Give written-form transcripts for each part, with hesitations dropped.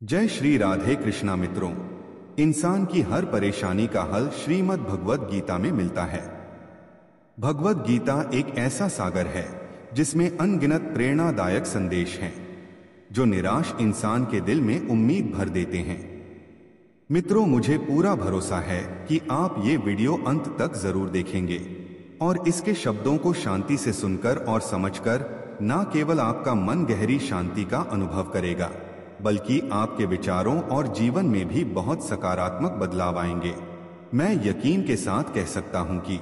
जय श्री राधे कृष्णा मित्रों। इंसान की हर परेशानी का हल श्रीमद् भगवद गीता में मिलता है। भगवद गीता एक ऐसा सागर है जिसमें अनगिनत प्रेरणादायक संदेश हैं जो निराश इंसान के दिल में उम्मीद भर देते हैं। मित्रों, मुझे पूरा भरोसा है कि आप ये वीडियो अंत तक जरूर देखेंगे और इसके शब्दों को शांति से सुनकर और समझकर न केवल आपका मन गहरी शांति का अनुभव करेगा बल्कि आपके विचारों और जीवन में भी बहुत सकारात्मक बदलाव आएंगे। मैं यकीन के साथ कह सकता हूं कि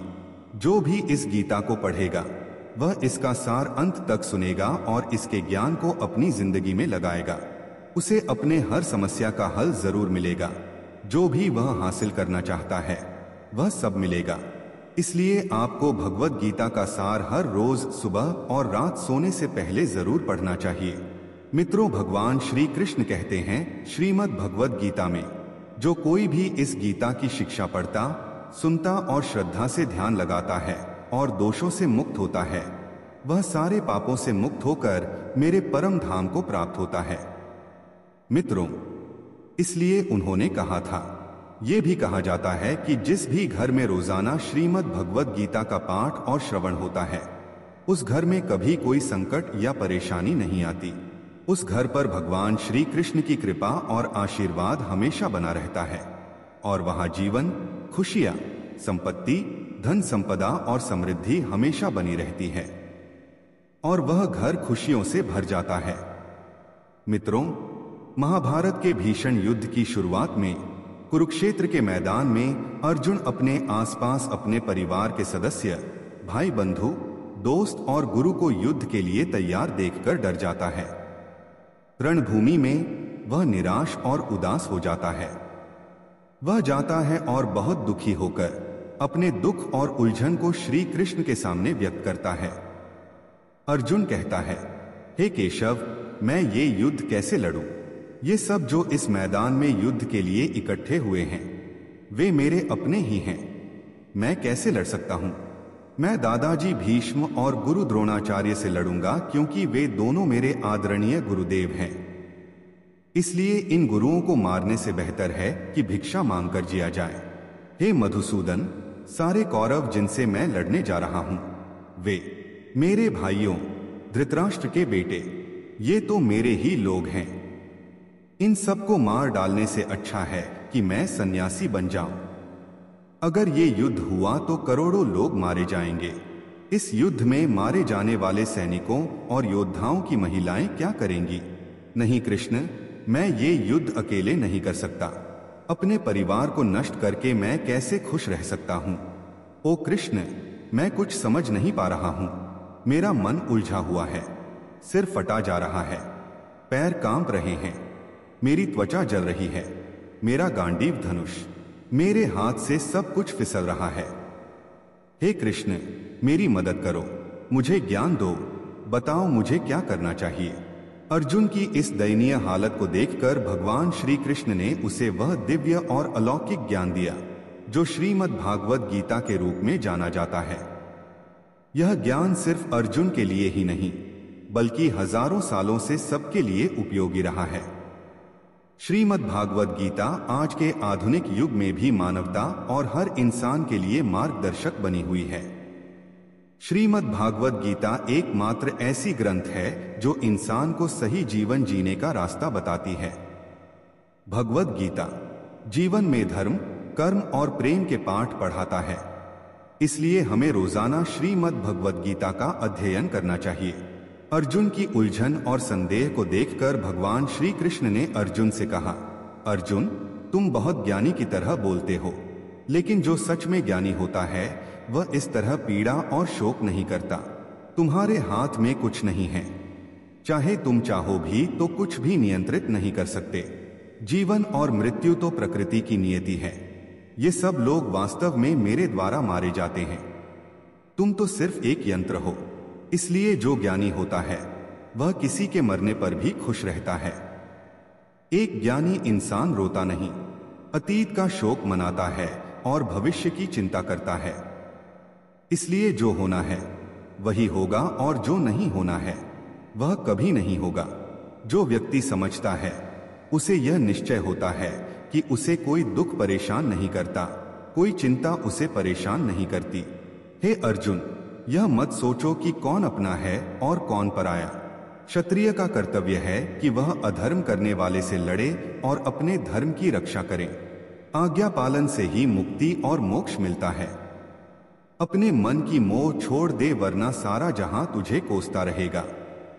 जो भी इस गीता को पढ़ेगा वह इसका सार अंत तक सुनेगा और इसके ज्ञान को अपनी जिंदगी में लगाएगा। उसे अपने हर समस्या का हल जरूर मिलेगा। जो भी वह हासिल करना चाहता है वह सब मिलेगा। इसलिए आपको भगवद गीता का सार हर रोज सुबह और रात सोने से पहले जरूर पढ़ना चाहिए। मित्रों, भगवान श्री कृष्ण कहते हैं श्रीमद् भगवद गीता में, जो कोई भी इस गीता की शिक्षा पढ़ता, सुनता और श्रद्धा से ध्यान लगाता है और दोषों से मुक्त होता है, वह सारे पापों से मुक्त होकर मेरे परम धाम को प्राप्त होता है। मित्रों, इसलिए उन्होंने कहा था, ये भी कहा जाता है कि जिस भी घर में रोजाना श्रीमद् भगवद गीता का पाठ और श्रवण होता है उस घर में कभी कोई संकट या परेशानी नहीं आती। उस घर पर भगवान श्री कृष्ण की कृपा और आशीर्वाद हमेशा बना रहता है और वहां जीवन, खुशियां, संपत्ति, धन संपदा और समृद्धि हमेशा बनी रहती है और वह घर खुशियों से भर जाता है। मित्रों, महाभारत के भीषण युद्ध की शुरुआत में कुरुक्षेत्र के मैदान में अर्जुन अपने आसपास अपने परिवार के सदस्य, भाई बंधु, दोस्त और गुरु को युद्ध के लिए तैयार देखकर डर जाता है। रणभूमि में वह निराश और उदास हो जाता है। वह जाता है और बहुत दुखी होकर अपने दुख और उलझन को श्री कृष्ण के सामने व्यक्त करता है। अर्जुन कहता है, हे केशव, मैं ये युद्ध कैसे लड़ूं? ये सब जो इस मैदान में युद्ध के लिए इकट्ठे हुए हैं वे मेरे अपने ही हैं। मैं कैसे लड़ सकता हूं? मैं दादाजी भीष्म और गुरु द्रोणाचार्य से लड़ूंगा क्योंकि वे दोनों मेरे आदरणीय गुरुदेव हैं। इसलिए इन गुरुओं को मारने से बेहतर है कि भिक्षा मांगकर जिया जाए। हे मधुसूदन, सारे कौरव जिनसे मैं लड़ने जा रहा हूं वे मेरे भाइयों, धृतराष्ट्र के बेटे, ये तो मेरे ही लोग हैं। इन सबको मार डालने से अच्छा है कि मैं सन्यासी बन जाऊं। अगर ये युद्ध हुआ तो करोड़ों लोग मारे जाएंगे। इस युद्ध में मारे जाने वाले सैनिकों और योद्धाओं की महिलाएं क्या करेंगी? नहीं कृष्ण, मैं ये युद्ध अकेले नहीं कर सकता। अपने परिवार को नष्ट करके मैं कैसे खुश रह सकता हूं? ओ कृष्ण, मैं कुछ समझ नहीं पा रहा हूं। मेरा मन उलझा हुआ है, सिर फटा जा रहा है, पैर कांप रहे हैं, मेरी त्वचा जल रही है, मेरा गांडीव धनुष, मेरे हाथ से सब कुछ फिसल रहा है। हे कृष्ण, मेरी मदद करो, मुझे ज्ञान दो, बताओ मुझे क्या करना चाहिए। अर्जुन की इस दयनीय हालत को देखकर भगवान श्री कृष्ण ने उसे वह दिव्य और अलौकिक ज्ञान दिया जो श्रीमद् भागवत गीता के रूप में जाना जाता है। यह ज्ञान सिर्फ अर्जुन के लिए ही नहीं बल्कि हजारों सालों से सबके लिए उपयोगी रहा है। श्रीमद् भागवत गीता आज के आधुनिक युग में भी मानवता और हर इंसान के लिए मार्गदर्शक बनी हुई है। श्रीमद् भागवत गीता एकमात्र ऐसी ग्रंथ है जो इंसान को सही जीवन जीने का रास्ता बताती है। भगवद गीता जीवन में धर्म, कर्म और प्रेम के पाठ पढ़ाता है। इसलिए हमें रोजाना श्रीमद् भगवत गीता का अध्ययन करना चाहिए। अर्जुन की उलझन और संदेह को देखकर भगवान श्री कृष्ण ने अर्जुन से कहा, अर्जुन, तुम बहुत ज्ञानी की तरह बोलते हो, लेकिन जो सच में ज्ञानी होता है वह इस तरह पीड़ा और शोक नहीं करता। तुम्हारे हाथ में कुछ नहीं है, चाहे तुम चाहो भी तो कुछ भी नियंत्रित नहीं कर सकते। जीवन और मृत्यु तो प्रकृति की नियति है। ये सब लोग वास्तव में मेरे द्वारा मारे जाते हैं। तुम तो सिर्फ एक यंत्र हो। इसलिए जो ज्ञानी होता है वह किसी के मरने पर भी खुश रहता है। एक ज्ञानी इंसान रोता नहीं, अतीत का शोक मनाता है और भविष्य की चिंता करता है। इसलिए जो होना है वही होगा और जो नहीं होना है वह कभी नहीं होगा। जो व्यक्ति समझता है उसे यह निश्चय होता है कि उसे कोई दुख परेशान नहीं करता, कोई चिंता उसे परेशान नहीं करती। हे अर्जुन, यह मत सोचो कि कौन अपना है और कौन पराया। क्षत्रिय का कर्तव्य है कि वह अधर्म करने वाले से लड़े और अपने धर्म की रक्षा करे। आज्ञा पालन से ही मुक्ति और मोक्ष मिलता है। अपने मन की मोह छोड़ दे, वरना सारा जहां तुझे कोसता रहेगा।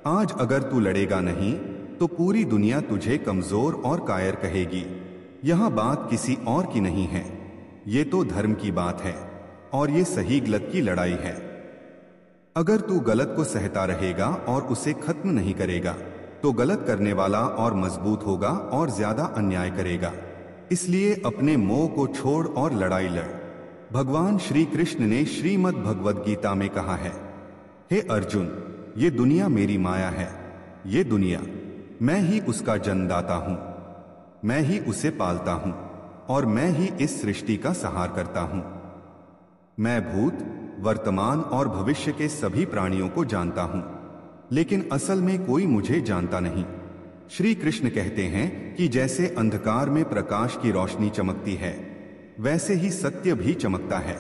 आज अगर तू लड़ेगा नहीं तो पूरी दुनिया तुझे कमजोर और कायर कहेगी। यह बात किसी और की नहीं है, ये तो धर्म की बात है और ये सही गलत की लड़ाई है। अगर तू गलत को सहता रहेगा और उसे खत्म नहीं करेगा तो गलत करने वाला और मजबूत होगा और ज्यादा अन्याय करेगा। इसलिए अपने मोह को छोड़ और लड़ाई लड़। भगवान श्री कृष्ण ने श्रीमद् भगवद गीता में कहा है, हे अर्जुन, ये दुनिया मेरी माया है। ये दुनिया मैं ही उसका जन्मदाता हूं, मैं ही उसे पालता हूं और मैं ही इस सृष्टि का संहार करता हूं। मैं भूत, वर्तमान और भविष्य के सभी प्राणियों को जानता हूं, लेकिन असल में कोई मुझे जानता नहीं। श्री कृष्ण कहते हैं कि जैसे अंधकार में प्रकाश की रोशनी चमकती है, वैसे ही सत्य भी चमकता है।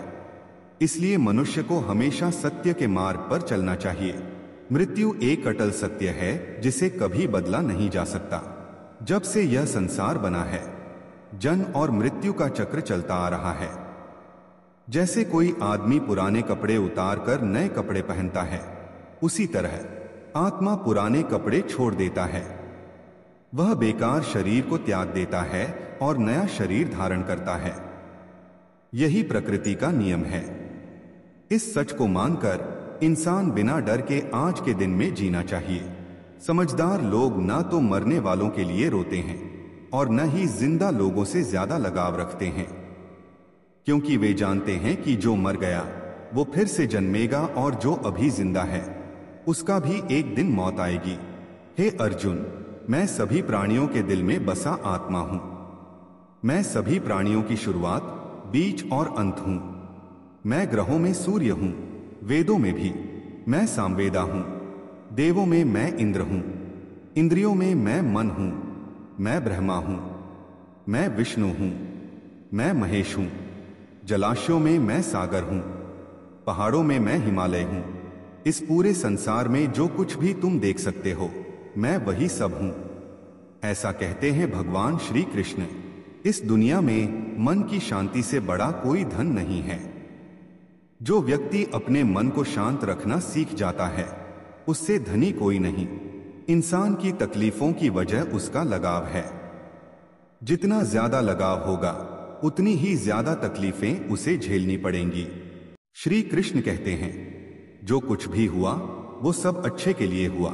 इसलिए मनुष्य को हमेशा सत्य के मार्ग पर चलना चाहिए। मृत्यु एक अटल सत्य है जिसे कभी बदला नहीं जा सकता। जब से यह संसार बना है, जन्म और मृत्यु का चक्र चलता आ रहा है। जैसे कोई आदमी पुराने कपड़े उतार कर नए कपड़े पहनता है, उसी तरह आत्मा पुराने कपड़े छोड़ देता है। वह बेकार शरीर को त्याग देता है और नया शरीर धारण करता है। यही प्रकृति का नियम है। इस सच को मानकर इंसान बिना डर के आज के दिन में जीना चाहिए। समझदार लोग ना तो मरने वालों के लिए रोते हैं और न ही जिंदा लोगों से ज्यादा लगाव रखते हैं, क्योंकि वे जानते हैं कि जो मर गया वो फिर से जन्मेगा और जो अभी जिंदा है उसका भी एक दिन मौत आएगी। हे अर्जुन, मैं सभी प्राणियों के दिल में बसा आत्मा हूं। मैं सभी प्राणियों की शुरुआत, बीच और अंत हूं। मैं ग्रहों में सूर्य हूं, वेदों में भी मैं सामवेदा हूं, देवों में मैं इंद्र हूं, इंद्रियों में मैं मन हूं, मैं ब्रह्मा हूं, मैं विष्णु हूं, मैं महेश हूं, जलाशयों में मैं सागर हूं, पहाड़ों में मैं हिमालय हूं। इस पूरे संसार में जो कुछ भी तुम देख सकते हो, मैं वही सब हूं। ऐसा कहते हैं भगवान श्री कृष्ण। इस दुनिया में मन की शांति से बड़ा कोई धन नहीं है। जो व्यक्ति अपने मन को शांत रखना सीख जाता है, उससे धनी कोई नहीं। इंसान की तकलीफों की वजह उसका लगाव है। जितना ज्यादा लगाव होगा उतनी ही ज्यादा तकलीफें उसे झेलनी पड़ेंगी। श्री कृष्ण कहते हैं, जो कुछ भी हुआ वो सब अच्छे के लिए हुआ।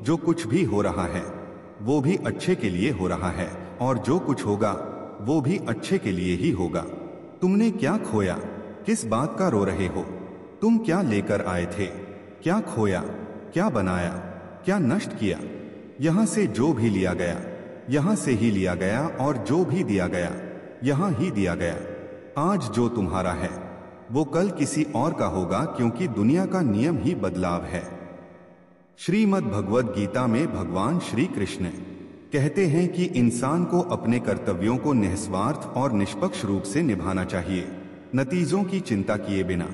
जो कुछ भी हो रहा है वो भी अच्छे के लिए हो रहा है, और जो कुछ होगा वो भी अच्छे के लिए ही होगा। तुमने क्या खोया, किस बात का रो रहे हो? तुम क्या लेकर आए थे, क्या खोया, क्या बनाया, क्या नष्ट किया? यहां से जो भी लिया गया यहां से ही लिया गया, और जो भी दिया गया यहां ही दिया गया। आज जो तुम्हारा है वो कल किसी और का होगा, क्योंकि दुनिया का नियम ही बदलाव है। श्रीमद् भगवद गीता में भगवान श्री कृष्ण कहते हैं कि इंसान को अपने कर्तव्यों को निस्वार्थ और निष्पक्ष रूप से निभाना चाहिए, नतीजों की चिंता किए बिना।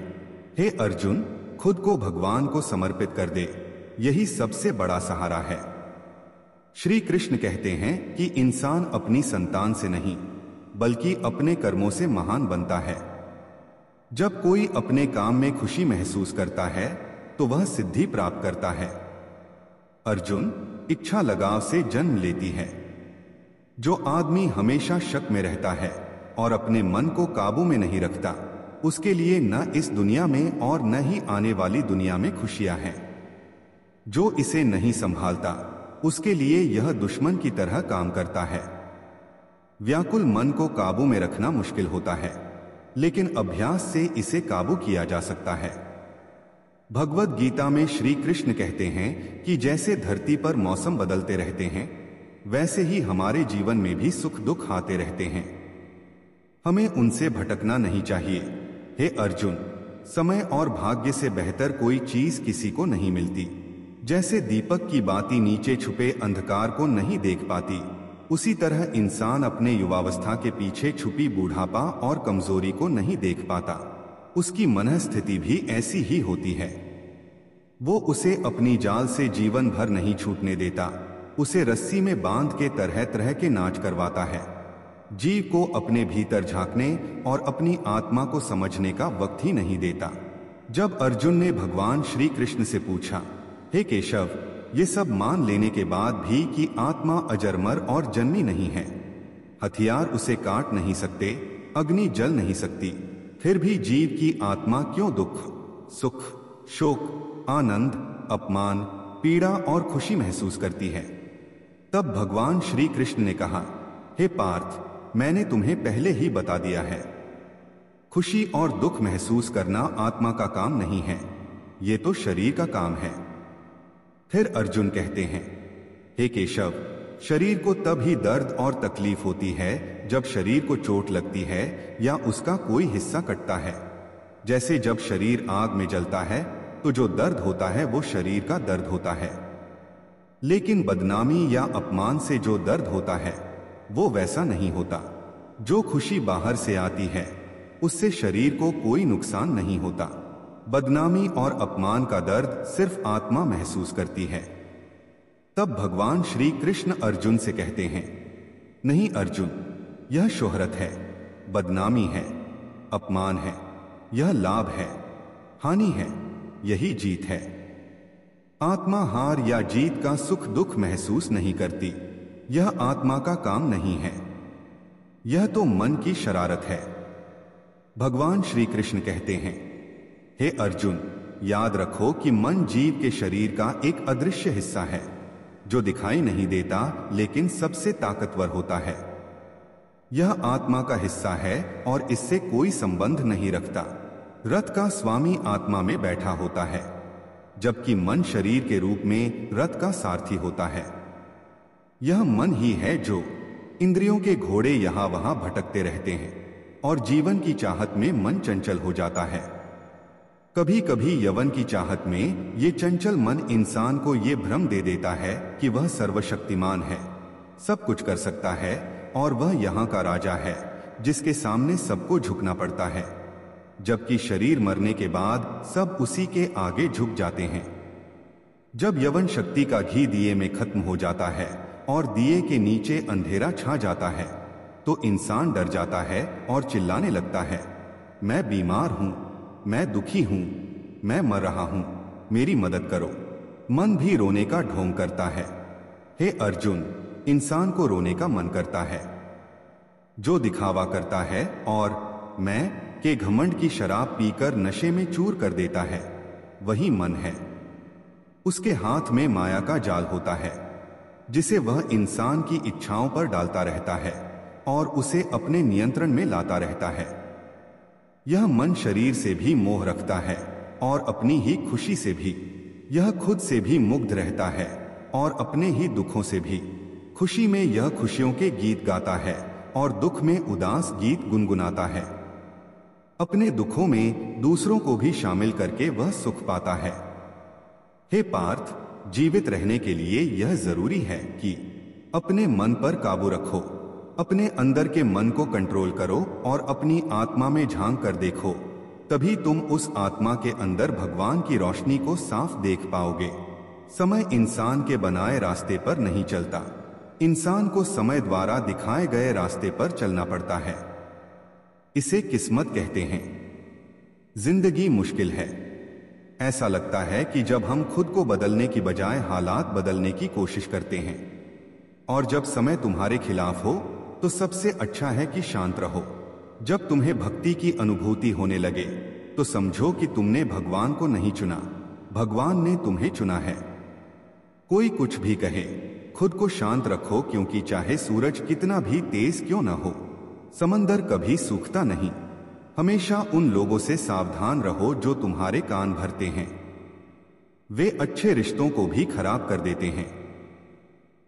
हे अर्जुन, खुद को भगवान को समर्पित कर दे, यही सबसे बड़ा सहारा है। श्री कृष्ण कहते हैं कि इंसान अपनी संतान से नहीं बल्कि अपने कर्मों से महान बनता है। जब कोई अपने काम में खुशी महसूस करता है तो वह सिद्धि प्राप्त करता है। अर्जुन, इच्छा लगाव से जन्म लेती है। जो आदमी हमेशा शक में रहता है और अपने मन को काबू में नहीं रखता, उसके लिए न इस दुनिया में और न ही आने वाली दुनिया में खुशियां हैं। जो इसे नहीं संभालता, उसके लिए यह दुश्मन की तरह काम करता है। व्याकुल मन को काबू में रखना मुश्किल होता है, लेकिन अभ्यास से इसे काबू किया जा सकता है। भगवद गीता में श्री कृष्ण कहते हैं कि जैसे धरती पर मौसम बदलते रहते हैं, वैसे ही हमारे जीवन में भी सुख दुख आते रहते हैं। हमें उनसे भटकना नहीं चाहिए। हे अर्जुन, समय और भाग्य से बेहतर कोई चीज किसी को नहीं मिलती। जैसे दीपक की बाती नीचे छुपे अंधकार को नहीं देख पाती, उसी तरह इंसान अपने युवावस्था के पीछे छुपी बूढ़ापा और कमजोरी को नहीं देख पाता। उसकी मनःस्थिति भी ऐसी ही होती है। वो उसे अपनी जाल से जीवन भर नहीं छूटने देता, उसे रस्सी में बांध के तरह तरह के नाच करवाता है। जीव को अपने भीतर झांकने और अपनी आत्मा को समझने का वक्त ही नहीं देता। जब अर्जुन ने भगवान श्री कृष्ण से पूछा, हे केशव, ये सब मान लेने के बाद भी कि आत्मा अजरमर और जन्मी नहीं है, हथियार उसे काट नहीं सकते, अग्नि जल नहीं सकती, फिर भी जीव की आत्मा क्यों दुख, सुख, शोक, आनंद, अपमान, पीड़ा और खुशी महसूस करती है? तब भगवान श्री कृष्ण ने कहा, हे पार्थ, मैंने तुम्हें पहले ही बता दिया है, खुशी और दुख महसूस करना आत्मा का काम नहीं है, ये तो शरीर का काम है। फिर अर्जुन कहते हैं, हे केशव, शरीर को तब ही दर्द और तकलीफ होती है जब शरीर को चोट लगती है या उसका कोई हिस्सा कटता है। जैसे जब शरीर आग में जलता है तो जो दर्द होता है वो शरीर का दर्द होता है, लेकिन बदनामी या अपमान से जो दर्द होता है वो वैसा नहीं होता। जो खुशी बाहर से आती है उससे शरीर को कोई नुकसान नहीं होता। बदनामी और अपमान का दर्द सिर्फ आत्मा महसूस करती है। तब भगवान श्री कृष्ण अर्जुन से कहते हैं, नहीं अर्जुन, यह शोहरत है, बदनामी है, अपमान है, यह लाभ है, हानि है, यही जीत है। आत्मा हार या जीत का सुख दुख महसूस नहीं करती, यह आत्मा का काम नहीं है, यह तो मन की शरारत है। भगवान श्री कृष्ण कहते हैं, हे अर्जुन, याद रखो कि मन जीव के शरीर का एक अदृश्य हिस्सा है जो दिखाई नहीं देता लेकिन सबसे ताकतवर होता है। यह आत्मा का हिस्सा है और इससे कोई संबंध नहीं रखता। रथ का स्वामी आत्मा में बैठा होता है, जबकि मन शरीर के रूप में रथ का सारथी होता है। यह मन ही है जो इंद्रियों के घोड़े यहां वहां भटकते रहते हैं और जीवन की चाहत में मन चंचल हो जाता है। कभी कभी यवन की चाहत में ये चंचल मन इंसान को ये भ्रम दे देता है कि वह सर्वशक्तिमान है, सब कुछ कर सकता है और वह यहाँ का राजा है जिसके सामने सबको झुकना पड़ता है, जबकि शरीर मरने के बाद सब उसी के आगे झुक जाते हैं। जब यवन शक्ति का घी दिए में खत्म हो जाता है और दिए के नीचे अंधेरा छा जाता है तो इंसान डर जाता है और चिल्लाने लगता है, मैं बीमार हूं, मैं दुखी हूं, मैं मर रहा हूं, मेरी मदद करो। मन भी रोने का ढोंग करता है। हे अर्जुन, इंसान को रोने का मन करता है। जो दिखावा करता है और मैं के घमंड की शराब पीकर नशे में चूर कर देता है, वही मन है। उसके हाथ में माया का जाल होता है जिसे वह इंसान की इच्छाओं पर डालता रहता है और उसे अपने नियंत्रण में लाता रहता है। यह मन शरीर से भी मोह रखता है और अपनी ही खुशी से भी। यह खुद से भी मुग्ध रहता है और अपने ही दुखों से भी। खुशी में यह खुशियों के गीत गाता है और दुख में उदास गीत गुनगुनाता है। अपने दुखों में दूसरों को भी शामिल करके वह सुख पाता है। हे पार्थ, जीवित रहने के लिए यह जरूरी है कि अपने मन पर काबू रखो, अपने अंदर के मन को कंट्रोल करो और अपनी आत्मा में झांक कर देखो, तभी तुम उस आत्मा के अंदर भगवान की रोशनी को साफ देख पाओगे। समय इंसान के बनाए रास्ते पर नहीं चलता, इंसान को समय द्वारा दिखाए गए रास्ते पर चलना पड़ता है। इसे किस्मत कहते हैं। जिंदगी मुश्किल है। ऐसा लगता है कि जब हम खुद को बदलने की बजाय हालात बदलने की कोशिश करते हैं, और जब समय तुम्हारे खिलाफ हो तो सबसे अच्छा है कि शांत रहो। जब तुम्हें भक्ति की अनुभूति होने लगे तो समझो कि तुमने भगवान को नहीं चुना, भगवान ने तुम्हें चुना है। कोई कुछ भी कहे, खुद को शांत रखो, क्योंकि चाहे सूरज कितना भी तेज क्यों न हो, समंदर कभी सूखता नहीं। हमेशा उन लोगों से सावधान रहो जो तुम्हारे कान भरते हैं। वे अच्छे रिश्तों को भी खराब कर देते हैं।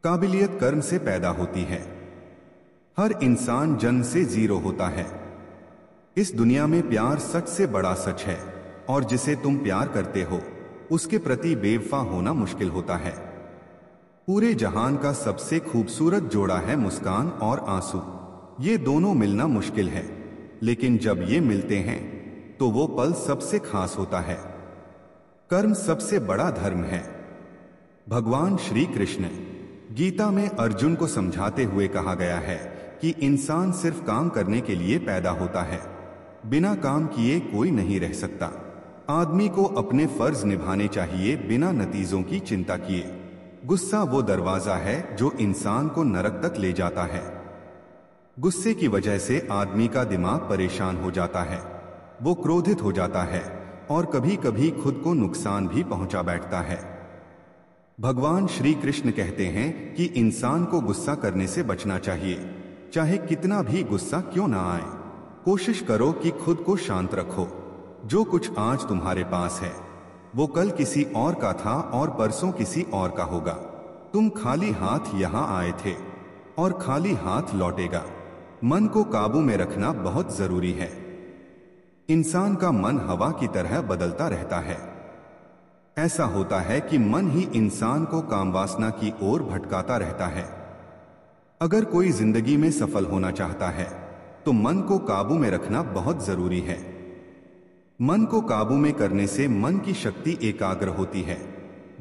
काबिलियत कर्म से पैदा होती है। हर इंसान जन्म से जीरो होता है। इस दुनिया में प्यार सच से बड़ा सच है, और जिसे तुम प्यार करते हो उसके प्रति बेवफा होना मुश्किल होता है। पूरे जहान का सबसे खूबसूरत जोड़ा है मुस्कान और आंसू। ये दोनों मिलना मुश्किल है, लेकिन जब ये मिलते हैं तो वो पल सबसे खास होता है। कर्म सबसे बड़ा धर्म है। भगवान श्री कृष्ण गीता में अर्जुन को समझाते हुए कहा गया है कि इंसान सिर्फ काम करने के लिए पैदा होता है, बिना काम किए कोई नहीं रह सकता। आदमी को अपने फर्ज निभाने चाहिए बिना नतीजों की चिंता किए। गुस्सा वो दरवाजा है जो इंसान को नरक तक ले जाता है। गुस्से की वजह से आदमी का दिमाग परेशान हो जाता है, वो क्रोधित हो जाता है और कभी कभी खुद को नुकसान भी पहुंचा बैठता है। भगवान श्री कृष्ण कहते हैं कि इंसान को गुस्सा करने से बचना चाहिए, चाहे कितना भी गुस्सा क्यों ना आए। कोशिश करो कि खुद को शांत रखो। जो कुछ आज तुम्हारे पास है वो कल किसी और का था और परसों किसी और का होगा। तुम खाली हाथ यहां आए थे और खाली हाथ लौटेगा। मन को काबू में रखना बहुत जरूरी है। इंसान का मन हवा की तरह बदलता रहता है। ऐसा होता है कि मन ही इंसान को कामवासना की ओर भटकाता रहता है। अगर कोई जिंदगी में सफल होना चाहता है तो मन को काबू में रखना बहुत जरूरी है। मन को काबू में करने से मन की शक्ति एकाग्र होती है,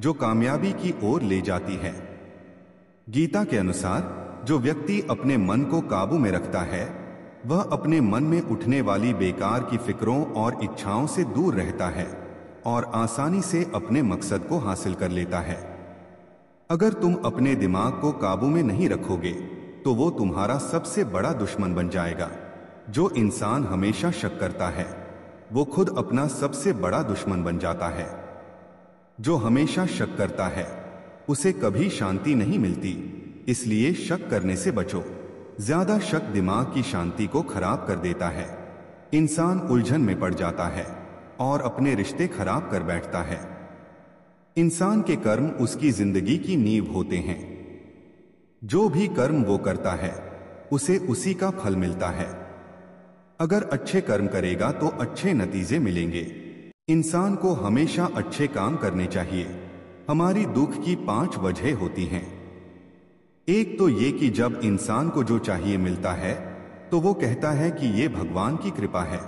जो कामयाबी की ओर ले जाती है। गीता के अनुसार जो व्यक्ति अपने मन को काबू में रखता है वह अपने मन में उठने वाली बेकार की फिक्रों और इच्छाओं से दूर रहता है और आसानी से अपने मकसद को हासिल कर लेता है। अगर तुम अपने दिमाग को काबू में नहीं रखोगे तो वो तुम्हारा सबसे बड़ा दुश्मन बन जाएगा। जो इंसान हमेशा शक करता है वो खुद अपना सबसे बड़ा दुश्मन बन जाता है। जो हमेशा शक करता है उसे कभी शांति नहीं मिलती, इसलिए शक करने से बचो। ज्यादा शक दिमाग की शांति को खराब कर देता है। इंसान उलझन में पड़ जाता है और अपने रिश्ते खराब कर बैठता है। इंसान के कर्म उसकी जिंदगी की नींव होते हैं। जो भी कर्म वो करता है उसे उसी का फल मिलता है। अगर अच्छे कर्म करेगा तो अच्छे नतीजे मिलेंगे। इंसान को हमेशा अच्छे काम करने चाहिए। हमारी दुख की 5 वजह होती हैं। एक तो ये कि जब इंसान को जो चाहिए मिलता है तो वो कहता है कि ये भगवान की कृपा है,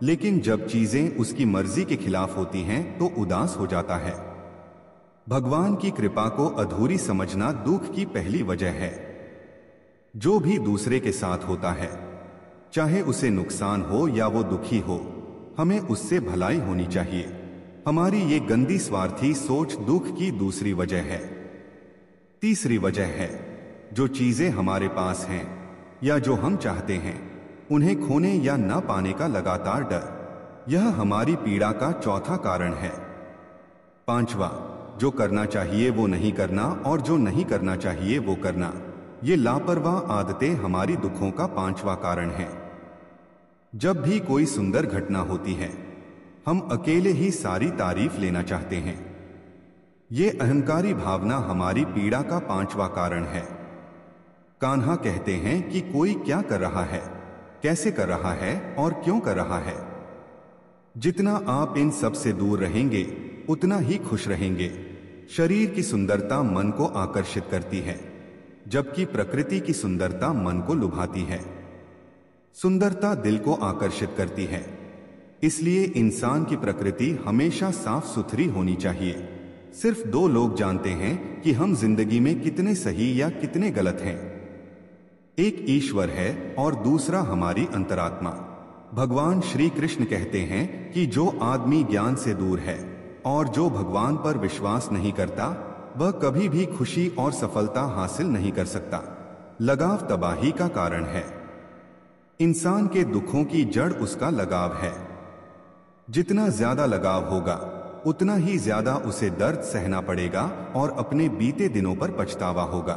लेकिन जब चीजें उसकी मर्जी के खिलाफ होती हैं तो उदास हो जाता है। भगवान की कृपा को अधूरी समझना दुख की पहली वजह है। जो भी दूसरे के साथ होता है, चाहे उसे नुकसान हो या वो दुखी हो, हमें उससे भलाई होनी चाहिए। हमारी ये गंदी स्वार्थी सोच दुख की दूसरी वजह है। तीसरी वजह है जो चीजें हमारे पास हैं या जो हम चाहते हैं उन्हें खोने या न पाने का लगातार डर। यह हमारी पीड़ा का चौथा कारण है। पांचवा, जो करना चाहिए वो नहीं करना और जो नहीं करना चाहिए वो करना। ये लापरवाह आदतें हमारी दुखों का 5वां कारण है। जब भी कोई सुंदर घटना होती है हम अकेले ही सारी तारीफ लेना चाहते हैं। ये अहंकारी भावना हमारी पीड़ा का 5वां कारण है। कान्हा कहते हैं कि कोई क्या कर रहा है, कैसे कर रहा है और क्यों कर रहा है। जितना आप इन सब से दूर रहेंगे उतना ही खुश रहेंगे। शरीर की सुंदरता मन को आकर्षित करती है, जबकि प्रकृति की सुंदरता मन को लुभाती है। सुंदरता दिल को आकर्षित करती है, इसलिए इंसान की प्रकृति हमेशा साफ सुथरी होनी चाहिए। सिर्फ 2 लोग जानते हैं कि हम जिंदगी में कितने सही या कितने गलत हैं। एक ईश्वर है और दूसरा हमारी अंतरात्मा। भगवान श्री कृष्ण कहते हैं कि जो आदमी ज्ञान से दूर है और जो भगवान पर विश्वास नहीं करता वह कभी भी खुशी और सफलता हासिल नहीं कर सकता। लगाव तबाही का कारण है। इंसान के दुखों की जड़ उसका लगाव है। जितना ज्यादा लगाव होगा उतना ही ज्यादा उसे दर्द सहना पड़ेगा और अपने बीते दिनों पर पछतावा होगा।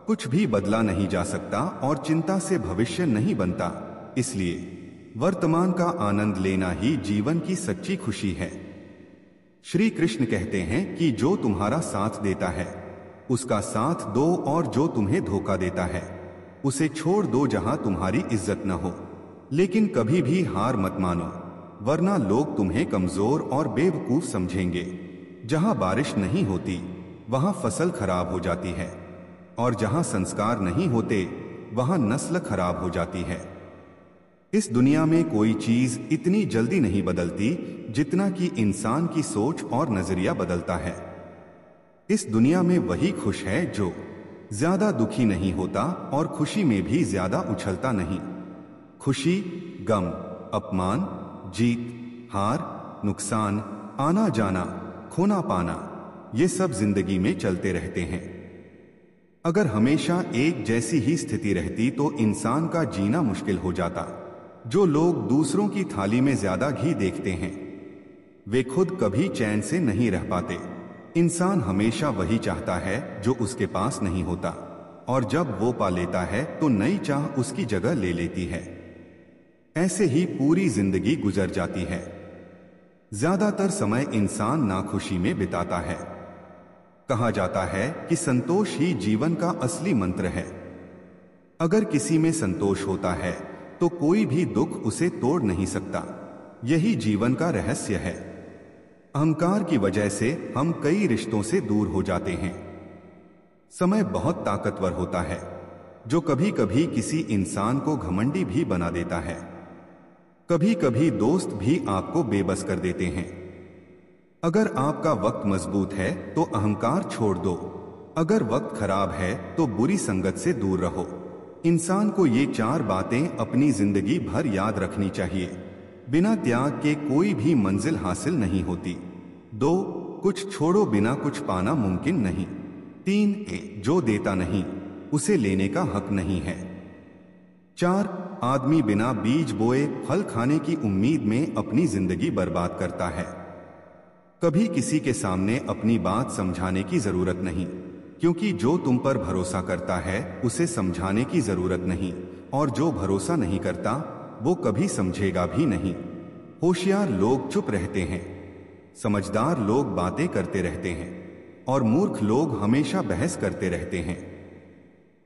कुछ भी बदला नहीं जा सकता और चिंता से भविष्य नहीं बनता। इसलिए वर्तमान का आनंद लेना ही जीवन की सच्ची खुशी है। श्री कृष्ण कहते हैं कि जो तुम्हारा साथ देता है उसका साथ दो और जो तुम्हें धोखा देता है उसे छोड़ दो जहां तुम्हारी इज्जत न हो। लेकिन कभी भी हार मत मानो, वरना लोग तुम्हें कमजोर और बेवकूफ समझेंगे। जहां बारिश नहीं होती वहां फसल खराब हो जाती है, और जहां संस्कार नहीं होते वहां नस्ल खराब हो जाती है। इस दुनिया में कोई चीज इतनी जल्दी नहीं बदलती जितना कि इंसान की सोच और नजरिया बदलता है। इस दुनिया में वही खुश है जो ज्यादा दुखी नहीं होता और खुशी में भी ज्यादा उछलता नहीं। खुशी, गम, अपमान, जीत, हार, नुकसान, आना जाना, खोना पाना, ये सब जिंदगी में चलते रहते हैं। अगर हमेशा एक जैसी ही स्थिति रहती तो इंसान का जीना मुश्किल हो जाता। जो लोग दूसरों की थाली में ज्यादा घी देखते हैं वे खुद कभी चैन से नहीं रह पाते। इंसान हमेशा वही चाहता है जो उसके पास नहीं होता, और जब वो पा लेता है तो नई चाह उसकी जगह ले लेती है। ऐसे ही पूरी जिंदगी गुजर जाती है। ज्यादातर समय इंसान नाखुशी में बिताता है। कहा जाता है कि संतोष ही जीवन का असली मंत्र है। अगर किसी में संतोष होता है तो कोई भी दुख उसे तोड़ नहीं सकता। यही जीवन का रहस्य है। अहंकार की वजह से हम कई रिश्तों से दूर हो जाते हैं। समय बहुत ताकतवर होता है जो कभी कभी किसी इंसान को घमंडी भी बना देता है। कभी कभी दोस्त भी आपको बेबस कर देते हैं। अगर आपका वक्त मजबूत है तो अहंकार छोड़ दो। अगर वक्त खराब है तो बुरी संगत से दूर रहो। इंसान को ये 4 बातें अपनी जिंदगी भर याद रखनी चाहिए। बिना त्याग के कोई भी मंजिल हासिल नहीं होती। 2, कुछ छोड़ो बिना कुछ पाना मुमकिन नहीं। 3, जो देता नहीं उसे लेने का हक नहीं है। 4, आदमी बिना बीज बोए फल खाने की उम्मीद में अपनी जिंदगी बर्बाद करता है। कभी किसी के सामने अपनी बात समझाने की जरूरत नहीं, क्योंकि जो तुम पर भरोसा करता है उसे समझाने की जरूरत नहीं, और जो भरोसा नहीं करता वो कभी समझेगा भी नहीं। होशियार लोग चुप रहते हैं, समझदार लोग बातें करते रहते हैं, और मूर्ख लोग हमेशा बहस करते रहते हैं।